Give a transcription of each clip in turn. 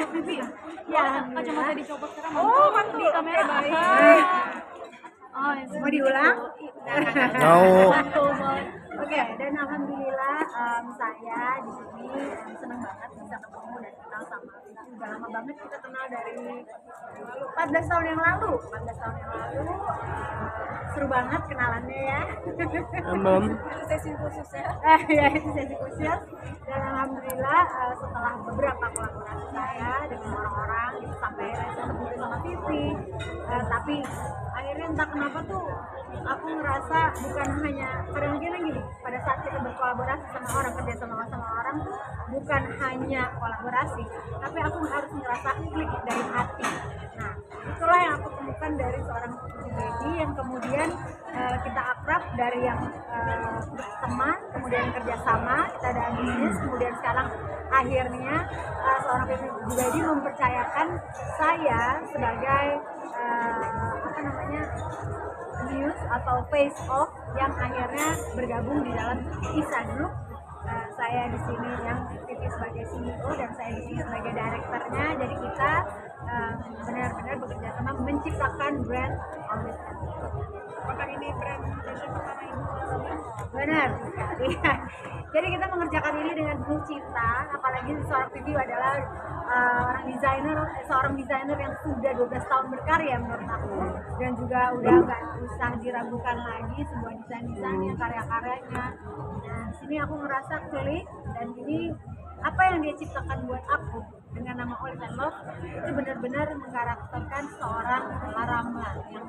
Vivi, Ya, kacamata dicopot sekarang Oh, mantul di kamera. Oke, baik. Oh, Mau diulang? Mau. mantul banget. Oke, dan alhamdulillah saya di sini senang banget bisa ketemu dan kenal sama Vivi. Udah lama banget kita kenal dari 14 tahun yang lalu. 14 tahun yang lalu seru banget kenalannya ya. Emang. Sesi khusus ya. Ya itu sesi khusus. Dan alhamdulillah setelah beberapa kolaborasi saya dengan orang-orang gitu, sampai akhirnya saya ketemu sama Vivi. Tapi akhirnya entah kenapa tuh aku ngerasa bukan hanya kadang-kadang gini, pada saat kita berkolaborasi sama orang, kerja sama orang tuh bukan hanya kolaborasi, tapi aku harus ngerasa klik dari hati. Nah, itulah yang aku temukan dari seorang Baby yang kemudian kita akrab dari yang teman, kemudian kerjasama, kita ada bisnis, kemudian sekarang akhirnya seorang Baby mempercayakan saya sebagai apa namanya, news atau face off yang akhirnya bergabung di dalam Isa Group. Saya di sini yang Vivi sebagai CEO dan saya di sini sebagai direkturnya. Jadi kita benar-benar bekerja sama menciptakan brand Always Happy. Apakah ini brand fashion pertama Ibu? Benar sekali. Jadi kita mengerjakan ini dengan penuh cinta, apalagi seorang Vivi adalah seorang desainer yang sudah 12 tahun berkarya menurut aku, dan juga udah nggak usah diragukan lagi semua desain-desainnya, karya-karyanya. Nah, di sini aku ngerasa klik, dan ini apa yang dia ciptakan buat aku dengan nama Always and Love itu benar-benar mengkarakterkan seorang Ramla yang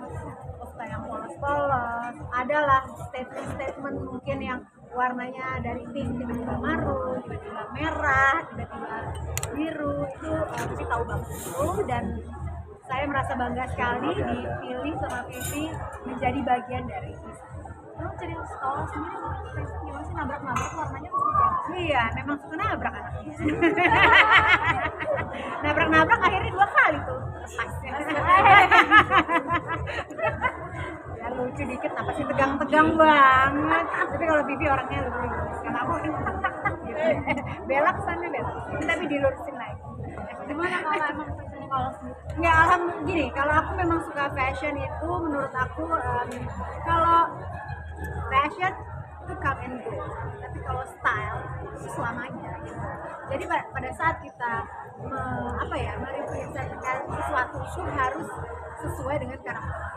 posta yang polos-polos, adalah statement-statement mungkin yang warnanya dari pink tiba-tiba marun, tiba-tiba merah, tiba-tiba biru, itu Vivi tahu banget itu, dan saya merasa bangga sekali dipilih sama Vivi menjadi bagian dari itu. Kamu cerita sekolah sendiri fashion gimana sih, nabrak-nabrak warnanya tuh seperti apa? Iya, memang suka nabrak anaknya. Nabrak-nabrak akhirnya 2 kali tuh lepasnya. Ya lucu dikit, apa sih, tegang-tegang banget. Tapi kalau Vivi orangnya lebih lurus. Kalau aku tak gitu. Belok sana belok sini, tapi dilurusin lagi. Gimana kalau emang fashion kalau sendiri? Ya alhamdulillah gini, kalau aku memang suka fashion itu menurut aku kalau fashion itu come and go, tapi kalau style itu selamanya gitu. Jadi pada saat kita merepresentasikan sesuatu itu harus sesuai dengan karakter.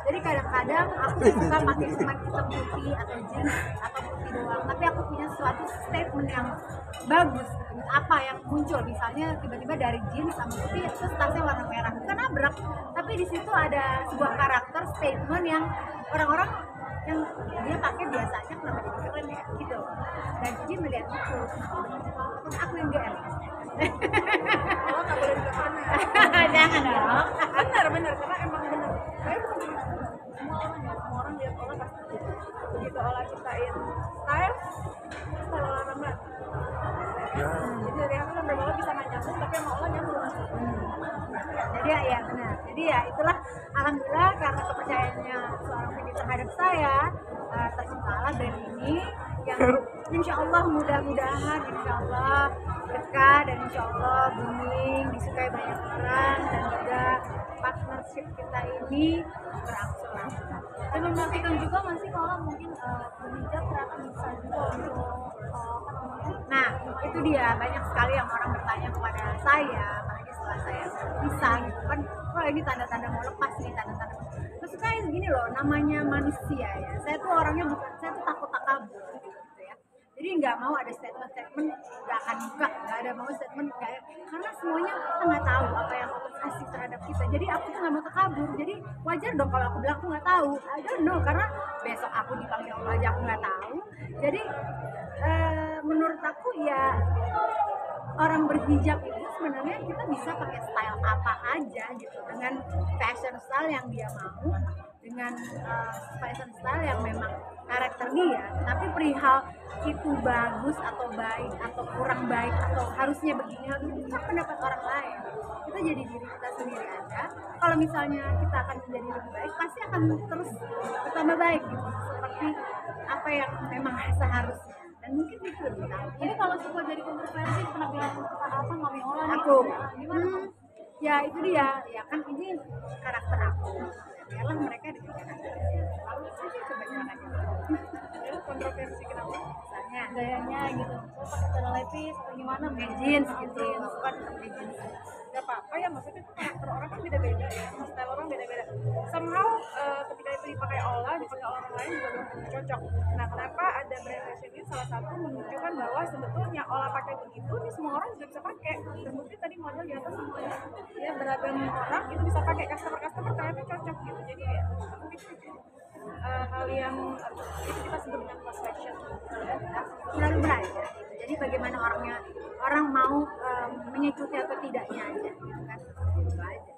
Jadi kadang-kadang aku suka pakai cuma hitam putih atau jeans atau putih doang, tapi aku punya suatu statement yang bagus gitu. Apa yang muncul, misalnya tiba-tiba dari jeans sama putih terus tasnya warna merah, bukan nabrak, tapi di situ ada sebuah karakter statement yang orang-orang yang dia pakai biasa aja kenapa jadi keren ya gitu, dan jadi melihat itu aku yang GR. Oh, nggak boleh di sana ya? Jangan dong. Benar karena emang benar. Saya bukan cuma semua orang ya, semua orang lihat olah pasti gitu. Begitu olah ciptain style orang banget. Jadi dari aku sampai bawah bisa nggak nyambung, tapi emang olah nyambung. Jadi ya benar. Jadi ya itulah alhamdulillah karena kepercayaannya seorang Vivi terhadap saya, terciptalah brand ini yang insya Allah mudah-mudahan insya Allah dekat dan insya Allah booming, disukai banyak orang, dan juga partnership kita ini berangsur. Dan memastikan juga masih kalau mungkin berhijab ternyata bisa juga untuk apa namanya? Nah itu dia, banyak sekali yang orang bertanya kepada saya, apalagi setelah saya bisa gitu kan, oh ini tanda-tanda mau lepas nih, tanda-tanda. Maksudnya gini loh, namanya manusia ya, saya tuh orangnya bukan, saya tuh takut takabur gitu ya. Jadi nggak mau ada statement nggak akan buka, nggak ada mau statement kayak, karena semuanya kita nggak tahu apa yang Allah kasih terhadap kita. Jadi aku tuh nggak mau takabur, jadi wajar dong kalau aku bilang aku nggak tahu, I don't know, karena besok aku dipanggil Allah aja aku nggak tahu. Jadi menurut aku ya orang berhijab itu sebenarnya kita bisa pakai style apa aja gitu, dengan fashion style yang dia mau, dengan fashion style yang memang karakter dia. Tapi perihal itu bagus atau baik atau kurang baik atau harusnya begini, itu kan pendapat orang lain. Kita jadi diri kita sendiri aja. Kalau misalnya kita akan menjadi lebih baik, pasti akan terus bertambah baik gitu, seperti apa yang memang seharusnya. Dan mungkin itu lebih tahu. Jadi kalau suka jadi kontroversi penampilan apa Mami Ola nih? Aku aku. Ya itu dia, ya kan ini karakter aku. Biarlah mereka dengan karakter. Lalu sih coba jalan aja. Ya, kontroversi kenapa? Misalnya Gayanya gitu. So, pakai celana levis atau gimana? pakai jeans gitu, bukan pakai jeans. Gak apa-apa ya, maksudnya tuh karakter orang kan beda-beda ya, style orang beda-beda. Somehow ketika itu dipakai orang lain juga belum tentu cocok. Nah, kenapa ada brand fashion ini salah satu menunjukkan bahwa sebetulnya olah pakai begitu nih semua orang juga bisa pakai. Terbukti tadi model di atas semuanya ya beragam orang itu bisa pakai, customer ternyata cocok gitu. Jadi ya mungkin hal yang itu kita sebut dengan fast fashion. Selalu belajar. Jadi bagaimana orang mau mengikuti atau tidaknya aja, gitu kan? Itu aja.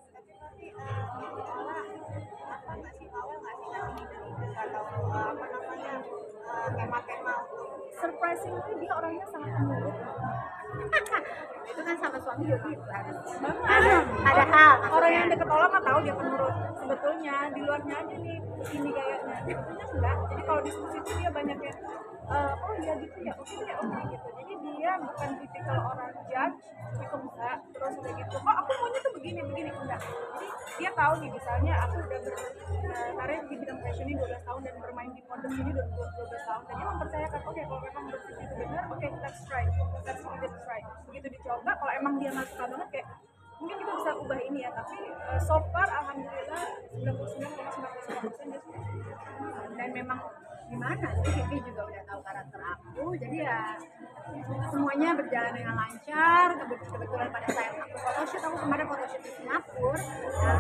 tema-tema untuk Surprisingly dia orangnya sangat penurut. Itu kan sama suami juga gitu harus. Banget. Ada hal. Orang yang deket Ola mah tahu dia penurut. Sebetulnya di luarnya aja nih ini gayanya. Sebetulnya enggak. Jadi kalau diskusi itu dia banyak yang oh iya gitu ya, oke gitu. Jadi dia bukan tipikal orang judge, itu enggak. Terus udah gitu, oh aku maunya tuh begini enggak. Jadi dia tahu nih misalnya aku udah berkarir di bidang fashion ini 12 tahun dan bermain di mode ini udah 12 tahun. Dan dia mempercayakan, oke kalau memang menurut itu benar, oke let's try. Begitu dicoba, kalau emang dia nggak suka banget kayak mungkin kita bisa ubah ini ya, tapi so far alhamdulillah 99,99% dia suka. Dan memang gimana sih, Vivi juga udah tahu karakter aku, jadi ya semuanya berjalan dengan lancar. Kebetulan pada saat aku photoshoot, aku kemarin photoshoot di Singapura,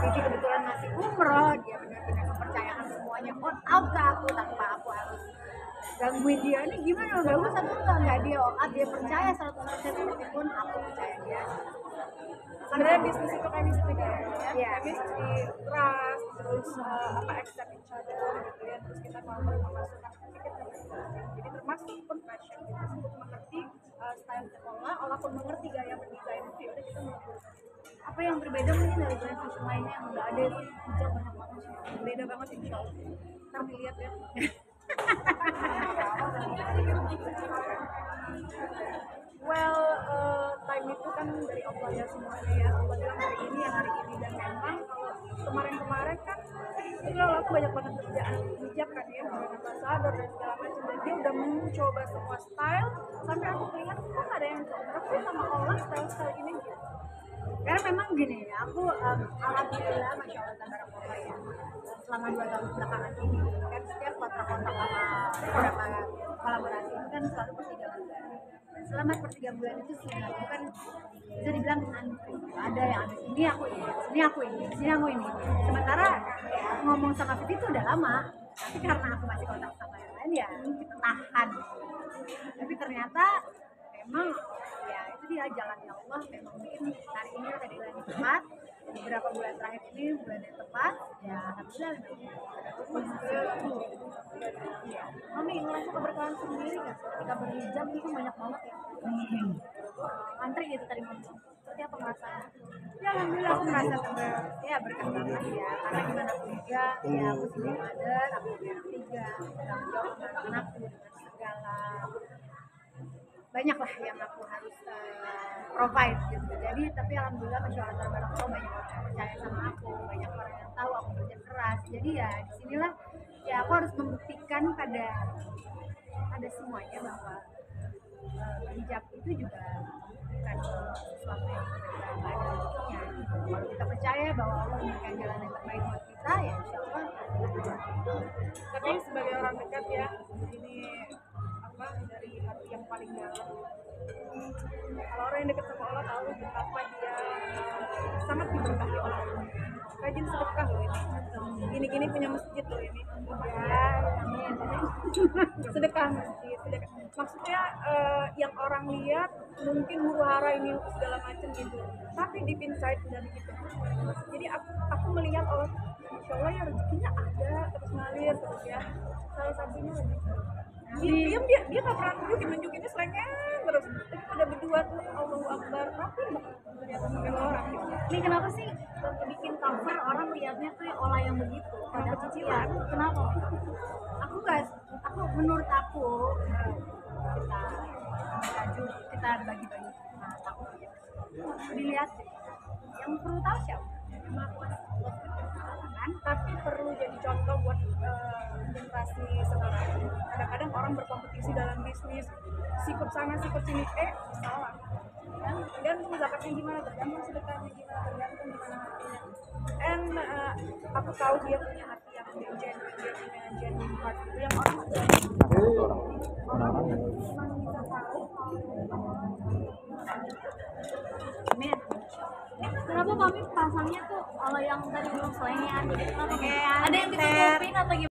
Vivi kebetulan masih umroh, dia benar-benar mempercayakan semuanya all out ke aku tanpa aku harus gangguin dia. Ini gimana, bagus atau enggak, dia all out, dia percaya 100% seperti pun aku percaya dia. Sebenarnya bisnis itu chemistry kan ya, Iya. chemistry, trust, terus accept each other gitu ya, terus kita mau memasukkan sedikit jadi termasuk pun fashion kita sebut mengerti style Ola pun mengerti gaya berdesain itu, yaudah kita mengerti Apa yang berbeda mungkin dari brand fashion lainnya yang udah ada itu hijau banyak banget sih. beda banget insya Allah. Ntar dilihat ya. Well, time itu kan dari Allah ya semuanya ya. Allah bilang hari ini ya hari ini, dan memang kalau kemarin-kemarin kan sebetulnya Allah tuh banyak banget kerjaan hijab kan ya, brand ambassador dan segala macam, dan dia udah mencoba semua style sampai aku melihat kok nggak ada yang cocok sih sama Allah style ini gitu. Karena memang gini ya, aku alhamdulillah masya Allah tabarakallah ya, selama 2 tahun belakangan ini kan setiap kontrak-kontrak sama beberapa kolaborasi itu kan selalu per 3 bulan. Dan selama per 3 bulan itu sih aku kan bisa dibilang antri, ada yang ada sini aku ini, sini aku ini, sini aku ini. Sementara ya, ngomong sama Vivi itu udah lama, tapi karena aku masih kontrak sama yang lain ya kita tahan. Tapi ternyata memang ya itu dia jalannya Allah, memang mungkin hari ini udah di bulan yang tepat, beberapa bulan terakhir ini bulan yang tepat ya, alhamdulillah Iya. Mami ngerasa keberkahan sendiri kan ketika berhijab itu banyak banget ya. Antri gitu tadi ngomong. Seperti apa ngerasain? ya alhamdulillah aku merasa ya berkah banget ya, karena gimana pun juga ya aku single mother, aku punya anak 3, tanggung jawab dengan anakku dengan segala banyak lah yang aku harus provide gitu. Jadi tapi alhamdulillah masya Allah tabarakallah banyak orang yang percaya sama aku, banyak orang yang tahu aku kerja keras. Jadi ya disinilah ya aku harus membuktikan pada semuanya bahwa hijab itu juga bukan sesuatu yang nggak ada rezekinya. Kalau kita percaya bahwa Allah memberikan jalan yang terbaik buat kita ya insya Allah. Tapi sebagai orang dekat ya, ini apa dari hati yang paling dalam. Kalau orang yang dekat sama Allah tahu betapa dia sangat diberkahi oleh Allah. Rajin sedekah loh ini. Gini-gini punya masjid loh ini. Ya, amin. Sedekah masjid, sedekah. Maksudnya yang orang lihat mungkin huru hara ini segala macam gitu. Tapi deep inside udah begitu. Jadi aku melihat Allah, insya Allah ya rezekinya ada terus ngalir terus ya. Salah satunya diam dia nggak pernah nunjukinnya selengket terus. Tapi udah berdua tuh Allahu Akbar, tapi ternyata sampai orang gitu. Ini kenapa sih bikin cover orang lihatnya tuh Ola yang begitu? Padahal cicilan, kenapa? Aku menurut aku kita bagi-bagi aku dilihat yang perlu tahu siapa kan. Tapi perlu jadi contoh buat generasi sekarang. Kadang-kadang orang berkompetisi dalam bisnis, sikut sana sikut sini, salah. Tergantung zakatnya gimana, tergantung sedekahnya gimana, tergantung gimana hatinya. And aku tahu dia punya hati yang genuine, dia punya genuine heart. Itu yang orang cuma bisa tahu Amin. Kenapa kami pasangnya tuh kalau yang tadi belum selengean gitu? Kenapa? Ada yang ditutupin atau gimana?